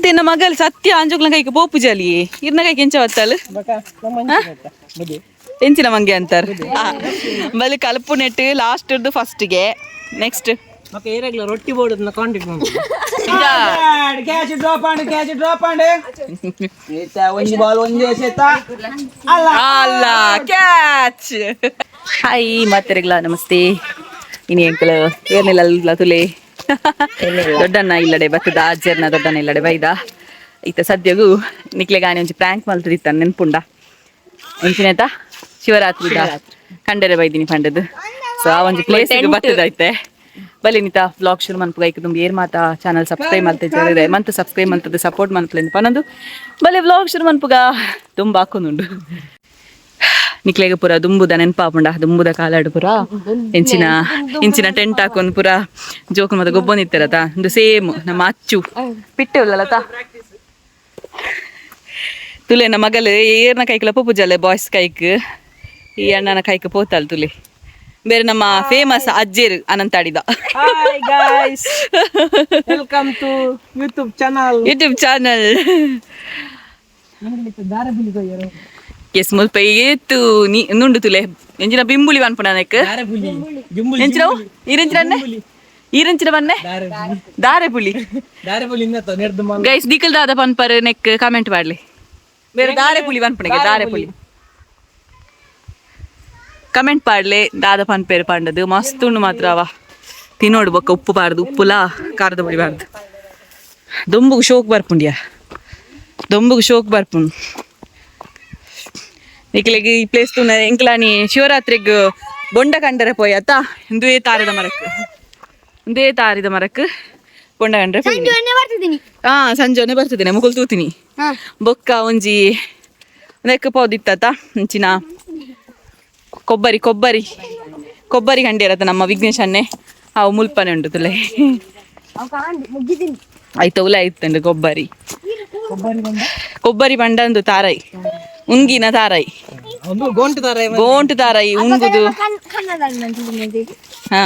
ಅದೇನ ಮಗಲ್ ಸತ್ಯ ಅಂಜೋಗ್ಲ ಕೈಗೆ ಪೋಪು ಜಲಿ ಇರ್ನ ಕೈಗೆ ಎಂಚ ಬತ್ತಲ್ ಎಂಚಿನ ಮಂಗೆ ಅಂತಾರ ಬಲಿ ಕಲ್ಪು ನೆಟ್ ಲಾಸ್ಟ್ ಫಸ್ಟ್ಗೆ ನೆಕ್ಸ್ಟ್ ಮತ್ತೆ ಏರಾಗ್ಲ ರೊಟ್ಟಿ ಬೋರ್ಡ್ ಕಾಂಟ್ಯಾಕ್ಟ್ ಮಾಡಿ ಕ್ಯಾಚ್ ಡ್ರಾಪ್ ಆಂಡ್ ಏತಾ ಒಂದು ಬಾಲ್ ಒಂದು ಎಸೆತ ಅಲ್ಲ ಕ್ಯಾಚ್ ಹಾಯ್ ಮಾತೆರೆಗ್ಲ ನಮಸ್ತೆ ಇನಿ ಅಂಕಲ್ ಏರ್ನೆಲ್ಲ ತುಲೆ ದೊಡ್ಡಣ್ಣ ಇಲ್ಲಡೆ ಬತ್ತದ ಅಜ್ಜರ್ನ ದೊಡ್ಡಣ್ಣ ಇಲ್ಲಡೆ ಬೈದ ಈತ ಸದ್ಯಗೂ ನಿಕ್ಲೆ ಗಾನಿ ಒಂಚಿ ಪ್ರ್ಯಾಂಕ್ ಮಲ್ತದಿತ್ತ ನೆನ್ಪುಂಡ ಎಂಚಿನೇತ ಶಿವರಾತ್ರಿ ಕಂಡರೆ ಬೈದಿನಿ ಪಂಡದು ಸೊ ಆ ಒಂಜಿ ಪ್ಲೇಸ್ ಬತ್ತದೈತೆ ಬಲಿ ನಿತ ಬ್ಲಾಗ್ ಶುರು ಮನ್ಪು ಐಕ್ ತುಂಬ ಏರ್ ಮಾತಾ ಚಾನಲ್ ಸಬ್ಸ್ಕ್ರೈಬ್ ಮಲ್ತಿದ್ದಾರೆ ಮಂತ್ ಸಬ್ಸ್ಕ್ರೈಬ್ ಮಲ್ತದೆ ಸಪೋರ್ಟ್ ಮಲ್ಪಲೆಂದು ಪನ್ನೊಂದು ಬಲಿ ಬ್ಲಾಗ್ ಶುರು ಮನ್ಪುಗ ತುಂಬ ಹಾಕೊಂದುಂಡು ನಿಕ್ಲೆಗೆ ಪೂರ ದುಂಬುದ ನೆನ್ಪಾಪುಂಡ ದುಂಬುದ ಕಾಲಾಡು ಪೂರ ಇಂಚಿನ ಟೆಂಟ್ ಹಾಕೊಂಡ್ ಪೂರ ಜೋಕು ಮತ್ತೆ ಗೊಬ್ಬನಿತ್ತಾರತ ಒಂದು ಸೇಮ್ ನಮ್ಮ ಅಚ್ಚು ಪಿಟ್ಟೆ ಉಳ್ಳಲತ ತುಲೆ ನಮ್ಮ ಮಗಲು ಏರ್ನ ಕೈಕ್ಲ ಪೂಜಾಲೆ ಬಾಯ್ಸ್ ಕೈಕ್ ಈ ಅಣ್ಣನ ಕೈಕ್ ಪೋತಾಲ್ ತುಲೆ ಬೇರೆ ನಮ್ಮ ಫೇಮಸ್ ಅಜ್ಜೇರು ಅನಂತಾಡಿದ hi guys welcome to YouTube channel ಎಸ್ ಮುಲ್ಪ ಏತು ನುಂಡು ತುಲೆ ಎಂಚಿನ ಬಿಂಬುಲಿ ಬನ್ಪುಣ ನೆಕ್ ಎಂಚಿನವು ಈರೆಂಚಿನ ಬನ್ನೆ ದಾರೆ ಪುಲಿ ಗೈಸ್ ದಿಕ್ಕಲ್ ದಾದ ಪನ್ಪರ್ ನೆಕ್ ಕಮೆಂಟ್ ಮಾಡ್ಲಿ ಬೇರೆ ದಾರೆ ಪುಲಿ ಬನ್ಪುಣಿಗೆ ದಾರೆ ಪುಲಿ ಕಮೆಂಟ್ ಪಾಡ್ಲೆ ದಾದ ಪನ್ಪೇರು ಪಾಂಡದು ಮಸ್ತ್ ಉಂಡು ಮಾತ್ರ ಅವ ತಿನ್ನೋಡು ಬೊಕ್ಕ ಉಪ್ಪು ಪಾರ್ದು ಉಪ್ಪುಲ ಖಾರದ ಪುಡಿ ಬಾರ್ದು ದೊಂಬುಗು ಶೋಕ್ ಬರ್ಪುಂಡು ನಿಕ್ಲೆಗ್ ಈ ಪ್ಲೇಸ್ ತುನ ಎಂಕ್ಲಾನಿ ಶಿವರಾತ್ರಿಗ್ ಬೊಂಡ ಕಂಡರೆ ಪೋಯತ್ತ ಇಂದೇ ತಾರಿದ ಮರಕ್ ಬೊಂಡ ಕಂಡ್ರೆ ಹಾ ಸಂಜೆನೆ ಬರ್ತಿದ್ದೀನಿ ಮುಗುಲ್ ತೂತೀನಿ ಬೊಕ್ಕ ಒಂಜಿ ನೆಕ್ ಪೋದಿತ್ತ ಇಂಚಿನ ಕೊಬ್ಬರಿ ಕಂಡಿರತ್ತ ನಮ್ಮ ವಿಘ್ನೇಶ್ ಅನ್ನೆ ಅವು ಮುಲ್ಪನೆ ಉಂಟು ತುಲೆ ಆಯ್ತು ಉಲ ಆಯ್ತಂಡು ಕೊಬ್ಬರಿ ಬಂಡಂದು ತಾರಾಯಿ ಉಂಗಿನ ತಾರಾಯಿ ಗೋಂಟು ತಾರಾಯಿ ಉಂಗುದು ಹಾ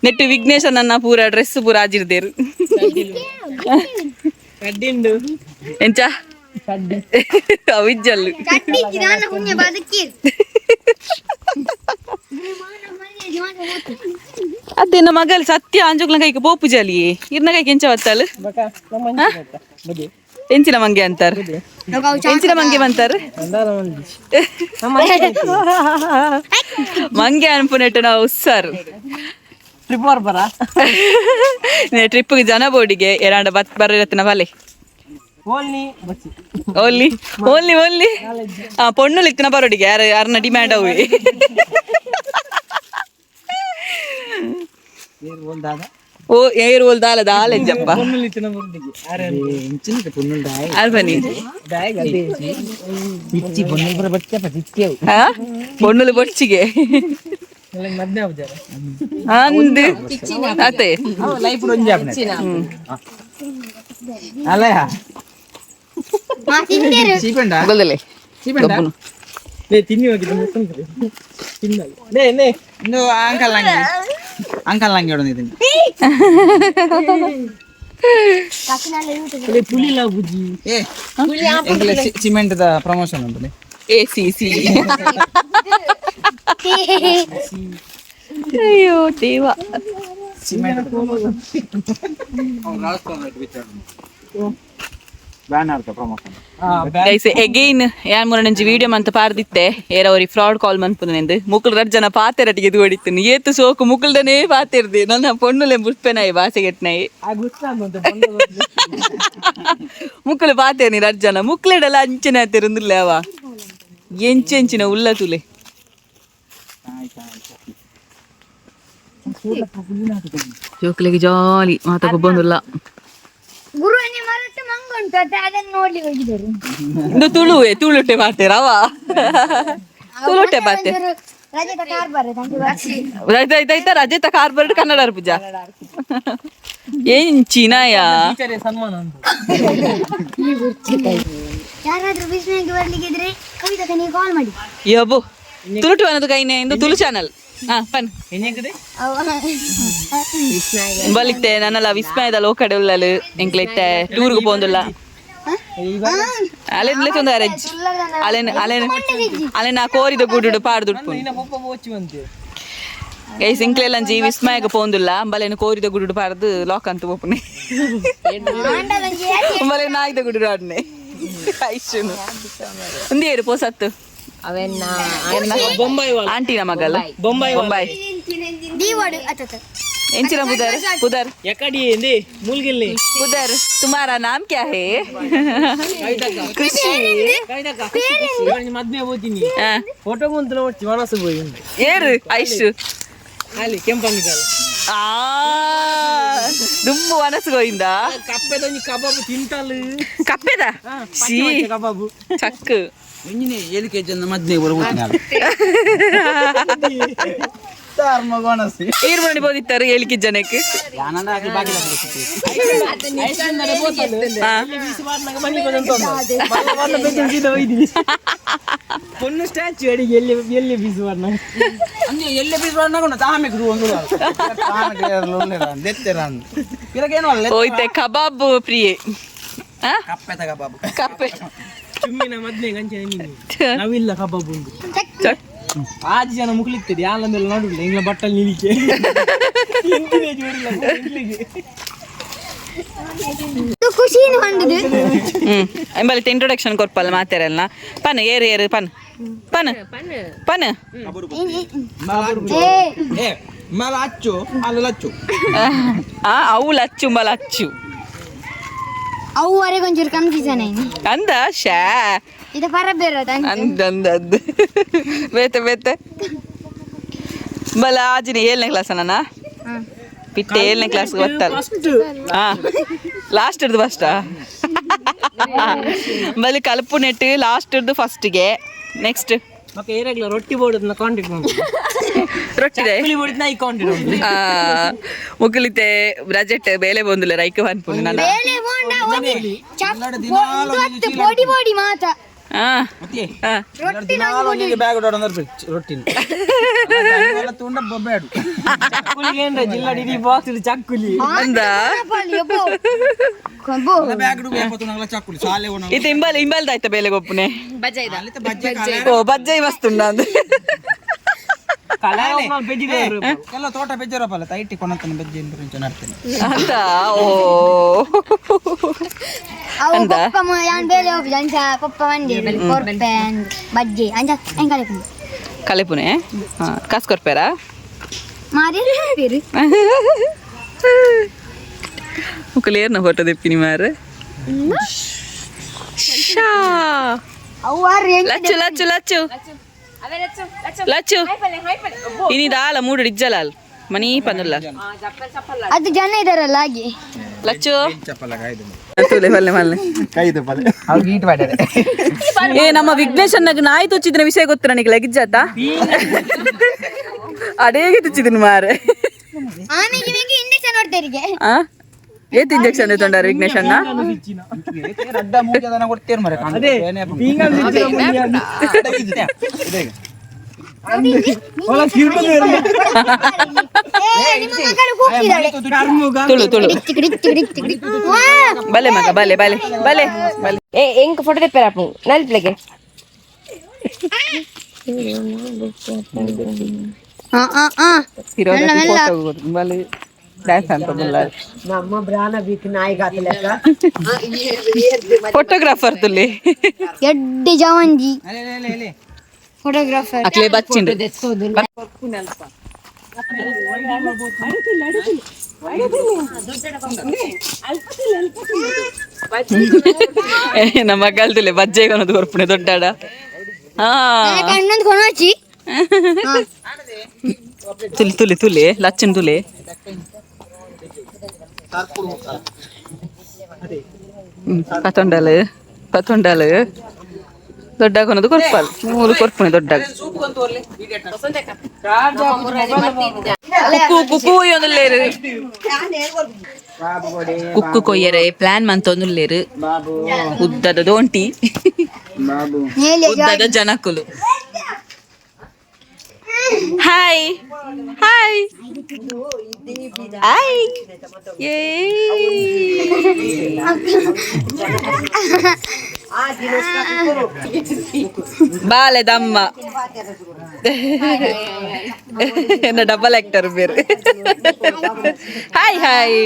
ನೆಟ್ಟು ವಿಘ್ನೇಶ ನನ್ನ ಪೂರ ಡ್ರೆಸ್ ಪೂರ ಆಜಿರ್ದೇರು ಎಂಚ ಅವಿಜ್ಜಲ್ಲು ಅದೇನ ಮಗಲ್ ಸತ್ಯ ಅಂಜೋಗ್ಲ ಕೈಗೆ ಪೋಪು ಜಲಿ ಇರ್ನ ಕೈಗೆ ಎಂಚ ಬತ್ತಲ್ ಎಂಚಿನ ಮಂಗೆ ಅಂತಾರ ಎಂಚಿನ ಮಂಗೆ ಬಂತಾರ ಮಂಗೆ ಅನ್ಪುನೆಟ್ಟು ನಾವು ಉಸ್ಸಾರು ಟ್ರಿಪ್ಗೆ ಜನ ಬೋರ್ಡಿಗೆ ಎರಾಂಡ ಬರತ್ತಿನ ಬಲೆ ಓನ್ಲಿ ಪೊಣ್ಣು ಇತ್ತಿನ ಬರೋಡಿಗೆ ಯಾರನ್ನ ಡಿಮ್ಯಾಂಡ್ ಅವು ಓ ಏರು ಒಲ್ದಾಲ ದಾಲೆಜ್ಜಪ್ಪ ಅಲ್ಬನಿ ಪೊಣ್ಣುಲು ಬೊಚ್ಚಿಗೆ ಅಂದು ಅತ್ತೆ ಗೊಲ್ಲಲೆ ಅಂಕಲ್ ನಂಗೆ ಸಿಮೆಂಟ್ ಪ್ರಮೋಷನ್ ಉಂಟು ACC ಅಯ್ಯೋ ದೇವ ಸಿಮೆಂಟ್ ಎಗೈನ್ ಯಾನ್ ಮೂರನಂಜಿ ವಿಡಿಯೋ ಮಂತ ಪಾರ್ದಿತ್ತೆ ಏರವರಿ ಫ್ರಾಡ್ ಕಾಲ್ ಮನ್ಪುನೆಂದು ಮುಕ್ಕಳು ರಜ್ಜನ ಪಾತೆರಟಿಗೆ ಇದು ಹೊಡಿತೀನಿ ಏತು ಸೋಕು ಮುಕ್ಕಳ್ದನೇ ಪಾತಿರ್ದಿ ನನ್ನ ಪೊಣ್ಣುಲೆ ಮುಟ್ಪೆನಾಯಿ ಬಾಸೆಗೆಟ್ನಾಯಿ ಮುಕ್ಕಳು ಪಾತೇನಿ ರಜ್ಜನ ಮುಕ್ಳೆಡಲ್ಲ ಅಂಚನೆ ಆತಿರುಂದಿಲ್ಲ ಅವ ಎಂಚೆಂಚಿನ ಉಲ್ಲ ತುಲೆ ಜೋಕ್ಲೆಗೆ ಜಾಲಿ ಮಾತಾಗ ಬಂದಿಲ್ಲ ಇದು ತುಳುಟೆ ಮಾಡ್ತೀರವ ತುಳುಟೆ ಮಾಡ್ತೆ ರಜತ ಕಾರ್ಬಾರ್ ಕನ್ನಡ ಪೂಜಾ ಏನ್ ಚಿನಾಯ ಯಬ್ಬು ತುಳುಟು ಅನ್ನೋದು ಕೈನೆ ಇಂದು ತುಳು ಚಾನಲ್ ಹಾ ಪನ್ ಬಲಿತ್ತೆ ನನ್ನಲ್ಲ ವಿಸ್ಮಯದ ಲೋಕಡೆ ಉಳ್ಳಲು ಎಂಕ್ಲೆತ್ತೆ ಟೂರ್ಗೆ ಪೋಂದುಲ್ಲ ಅಲೆನ್ಲೆ ತೊಂದರೆ ಅಲೆನ ಕೋರಿದ ಗೂಡು ಪಾಡ್ದುಡ್ಪು ಗೈಸ್ ಇಂಕ್ಲೆಲ್ಲಂಜಿ ವಿಸ್ಮಯಕ್ಕೆ ಪೋಂದುಲ್ಲ ಬಲೆನು ಕೋರಿದ ಗುಡು ಪಾಡ್ದು ಲಾಕ್ ಅಂತ ಒಪ್ಪನೆ ಬಲೆ ನಾಯ್ದ ಗುಡು ಆಡ್ನೆ ಐಶುನು ಒಂದೇರು ಪೋಸತ್ತು ಆಂಟಿನ ಮಗಲ್ಲ ಬೊಂಬಾಯಿ ಎಂಚಿನ ಪುದರ್ ಪುದರ್ तुम्हारा नाम क्या है ಖುಷಿ ಫೋಟೋ ಏರು ಐಶು ದುಂಬು ವನಸುಗೋಯಿಂದ ಕಬಾಬು ತಿಂತಲು ಕಪ್ಪೆದ ಸಿ ಕಬಾಬು ಚಕ್ಕು ಎಲಿಕೆ ಜನ ಮದ್ನೆ ಈರ್ಮಣಿ ಬೋದಿತ್ತಾರೆ ಹೇಳಿಕೆ ಜನಕ್ಕೆ పొన్ను స్టాచ్యూ అడిగి ఎల్లి పీసు వాడినా ఎల్లి పీసు వాడినా కూడా తామెకు ಹೋಯ್ತೆ ಕಬಾಬ್ ಪ್ರಿಯೆ ಕಪ್ಪೆತ ಕಬಾಬು ಕಪ್ಪೆ ಚುಮ್ಮಿನ ಮದ್ನೆ ಗಂಚೆ ನಾವಿಲ್ಲ ಕಬಾಬು ಉಂಟು ಆಜಿ ಜನ ಮುಕ್ಲಿಕ್ತದೆ ಯಾಲ ಮೇಲೆ ನೋಡಿಲ್ಲ ಇಂಗ್ಲ ಬಟ್ಟಲ್ ನಿಲಿಕೆ ಎಂಬಲ್ಲಿ ಇಂಟ್ರೊಡಕ್ಷನ್ ಕೊರ್ಪಲ್ಲ ಮಾತಾರಲ್ಲ ಪನ್ ಏರು ಪನ್ ಪನ್ ಪನ್ ಮಲ ಅಚ್ಚು ಅಲ್ಲ ಲಚ್ಚು ಅವು ಲಚ್ಚು ಮಲಚ್ಚು ಅವು ವರೆ ಕೊಂಚೂರು ಕನ್ಫ್ಯೂಷನ್ ಅಯ್ನಿ ಅಂದ ಶಾ ಇದು ಪರಬೇರ ಅಂದ್ ಬೇತೆ ಬಲ ಆಜಿನ 7ನೇ ಕ್ಲಾಸ್ ಅಣ್ಣ ಪಿಟ್ಟೆ 7ನೇ ಕ್ಲಾಸ್ ಗೊತ್ತಲ್ಲ ಲಾಸ್ಟ್ ಇರ್ದು ಫಸ್ಟಾ ಬಲಿ ಕಲಪು ನೆಟ್ಟು ಲಾಸ್ಟ್ ಇರ್ದು ಫಸ್ಟ್ಗೆ ನೆಕ್ಸ್ಟ್ ಮತ್ತೆ ಏರಾಗ್ಲ ರೊಟ್ಟಿ ಬೋರ್ಡ್ ಕಾಂಟ್ಯಾಕ್ಟ್ ಮಾಡಿ ರೊಟ್ಟಿದೆ ಬೋರ್ಡ್ ನಾ ಕಾಂಟ್ಯಾಕ್ಟ್ ಮುಗಿಲಿತೆ ಬಜೆಟ್ ಬೇಲೆ ಬಂದಿಲ್ಲ ರೈಕ ಅನ್ಪುಂಡು ನನ್ನ ಬೇಳೆ ಬೋಂಡ ಒಂದು ಪೊಡಿ ಪೊಡಿ ಮಾತ ರೊಟ್ಟಿ ಬ್ಯಾಗ್ ರೊಟ್ಟಿ ತುಂಡ ಬೊಬ್ಬೇಡು ಚಕ್ಕುಲಿಗೆ ಏನ್ರ ಜಿಲ್ಲಾ ಡಿಡಿ ಬಾಕ್ಸ್ ಚಕ್ಕುಲಿ ಅಂದ ಬ್ಯಾಗ್ ಡು ಚಕ್ಕುಲಿ ಸಾಲೆ ಓಣ ಇದು ಇಂಬಲ್ದಾಯ್ತ ಬೇಲೆ ಗೊಪ್ಪನೆ ಓ ಬಜ್ಜೈ ಮಸ್ತುಂಡ ಅಂದ ಎಲ್ಲ ತೋಟ ಬೆಜ್ಜರಪ್ಪಲ್ಲ ತೈಟಿ ಕೊನತನ ಬೆಜ್ಜೆ ಅಂತ ನಡ್ತೇನೆ ಅಂತ ಓ ಅವು ಪಪ್ಪ ಯಾನ್ ಬೇರೆ ಹೋಗಿ ಅಂಚ ಪಪ್ಪ ಮಂಡಿ ಕೊರ್ಪೆ ಬಜ್ಜಿ ಅಂಚ ಹೆಂಗ್ ಕಲೆಪುನೆ ಕಾಸು ಕೊರ್ಪೇರ ಮಾರಿ ಪೇರು ಮುಕ್ಕಲೇರ್ನ ಫೋಟೋ ತೆಪ್ಪಿನಿ ಮಾರ ಶಾ ಅವು ಆರು ಲಚ್ಚು ಲಚ್ಚು ಲಚ್ಚು ಲಚ್ಚು ಇನಿದಾಲ ಮೂಡು ಇಜ್ಜಲಾಲ್ ಮನಿ ಪಂದುಲ್ಲ ಅದು ಜನ ಇದಾರಲ್ಲ ಹಾಗೆ ಲಚ್ಚು ತುಲೆ ಪಲ್ಲೆ ಮಲ್ಲೆ ಏ ನಮ್ಮ ವಿಘ್ನೇಶ್ ಅಣ್ಣಗೆ ನಾಯಿ ತುಚ್ಚಿದ್ರ ವಿಷಯ ಗೊತ್ತು ನನಗೆ ಲಗಿಜ್ಜಾತ ಅಡೇಗೆ ತುಚ್ಚಿದ್ದೀನಿ ಮಾರೆ ಆಮೇಲೆ ಇಂಜೆಕ್ಷನ್ ಹೊಡ್ತಾರಿಗೆ ಏತ್ ಇಂಜೆಕ್ಷನ್ ತೊಂಡಾರ ವಿಘ್ನೇಶ್ ಅಣ್ಣ ರಡ್ಡ ಮೂಜ ದನ ಕೊಡ್ತೀರ ಮರೆ ತುಳು ತುಳು ಬಲೆ ಮಗ ಬಲೆ ಬಲೆ ಬಲೆ ಬಲೆ ಎಂಕ್ ಫೋಟೋ ತೆಪ್ಪರ ಅಪ್ಪು ನಲ್ಪ್ಲೆಗೆ ಬಲೆ ಡ್ಯಾನ್ಸ್ ಅಂತ ನಮ್ಮ ಬ್ರಾಣ ಬೀಕ್ ನಾಯಿ ಫೋಟೋಗ್ರಾಫರ್ ತುಲ್ಲಿ ಎಡ್ಡಿ ಜವಂಜಿ ಫೋಟೋಗ್ರಾಫರ್ ಅಕ್ಲೆ ಬಚ್ಚಿಂಡು ನಮ್ಮ ಗಲ್ದುಲೆ ಬಜ್ಜೆಗೆ ಅನ್ನೋದು ಹೊರಪುಣೆ ದೊಡ್ಡಾಡ ಕಣ್ಣೊಂದು ಕೊನೋಚಿ ತುಲಿ ತುಲಿ ತುಲಿ ಲಚ್ಚನ್ ತುಲಿ ಪತೊಂಡಲು ಪತೊಂಡಲು ದೊಡ್ಡ ಕೊನದು ಕೊರ್ಪಲ್ ಮೂರು ಕೊರ್ಪುಣೆ ದೊಡ್ಡ ಕುಕ್ಕು ಕುಕ್ಕು ಒಂದುಲ್ಲೇರು ಕುಕ್ಕು ಕೊಯ್ಯರೆ ಪ್ಲಾನ್ ಮಂತೊಂದುಲ್ಲೇರು ಉದ್ದದ ದೋಂಟಿ ಉದ್ದದ ಜನಕುಲು ಹಾಯ್ ಹಾಯ್ ಹಾಯ್ ಏ ಬಾಲೆ ದಮ್ಮ என்ன டபுள் ஆக்டர் பேர் hi hi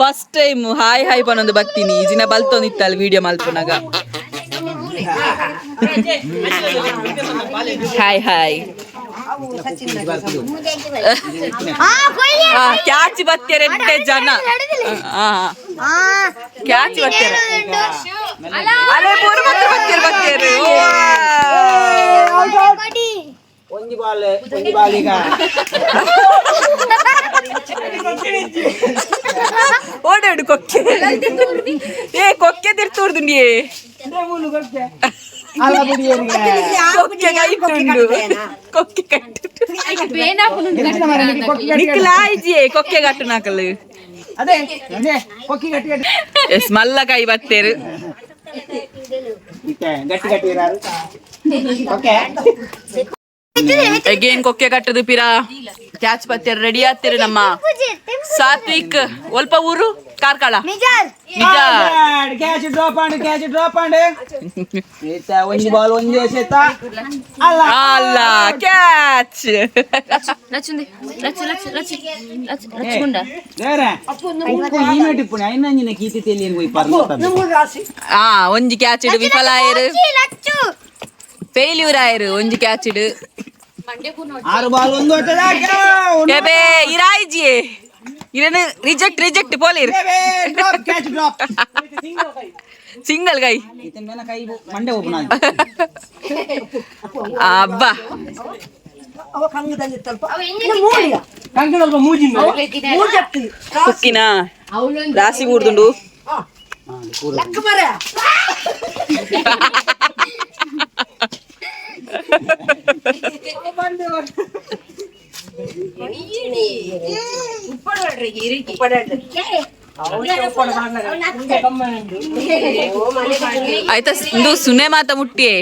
first time hi hi ಪನ್ನೊಂದು ಬರ್ತೀನಿ ಜಿನ ಬಲ್ತೊಂದಿತ್ತಲ್ಲ ವಿಡಿಯೋ ಮಲ್ಪುನಾಗ ಹಾಯ್ ಹಾಯ್ ಕ್ಯಾಚ್ ಬತ್ತೇರೆ ಜನ ಕ್ಯಾಚ್ ಬತ್ತೇರೆ ಅಲೆ ಮೂರು ಬತ್ತೇರೆ ಒಂಜಿ ಬಾಲ್ ಈಗ ಓಡಾಡು ಕೊಕ್ಕೆ ಏ ಕೊಕ್ಕೆ ತಿರ್ತೂರ್ದು ನೀ ಕೊಕ್ಕೆ ಕೈಟುಂಡು ಕೊಕ್ಕೆ ಕಟ್ಟು ನಿಕ್ಲಾಯ್ಜಿಯೇ ಕೊಕ್ಕೆ ಕಟ್ಟು ನಾಕಲು ಅದೇ ಕೊಕ್ಕಿ ಗಟ್ಟಿ ಮಲ್ಲ ಕೈ ಬತ್ತೇರು ಗಟ್ಟಿ ಗಟ್ಟಿ ಇರಾರು ಓಕೆ ಅಗೇನ್ ಕೊಕ್ಕೆ ಕಟ್ಟದು ಪಿರಾ ಕ್ಯಾಚ್ ಬತ್ತೇರು ರೆಡಿ ಆಗ್ತೇರು ನಮ್ಮ ಸಾತ್ವಿಕ್ ಒಲ್ಪ ಊರು ಕಾರ್ಕಳ ನಿಜ ಕ್ಯಾಚ್ ಡ್ರಾಪ್ ಅಂಡ್ ಒಂಜಿ ಬಾಲ್ ಒಂಜಿ ಎಸೆತ ಅಲ್ಲ ಕ್ಯಾಚ್ ಒಂಜಿ ಕ್ಯಾಚ್ ಇಡು ವಿಫಲ ಆಯರು ಫೇಲ್ಯೂರ್ ಆಯರು ಒಂಜಿ ಕ್ಯಾಚ್ ಇಡು 6 ಬಾಲ್ ಒಂದು ಎಬೆ ಇರಾಯ್ಜಿಯೇ ಇರನು ರಿಜೆಕ್ಟ್ ಪೋಲಿರ್ ಕ್ಯಾಚ್ ಡ್ರಾಪ್ ಸಿಂಗಲ್ ಕೈ ಕೈ ಮಂಡೆ ಓಪನ್ ಅಬ್ಬಾ ಕುಕ್ಕಿನ ರಾಸಿ ಕೂಡ್ದುಂಡು ಆಯ್ತಾ ಇಂದು ಸುನೆ ಮಾತ ಮುಟ್ಟಿಯೇ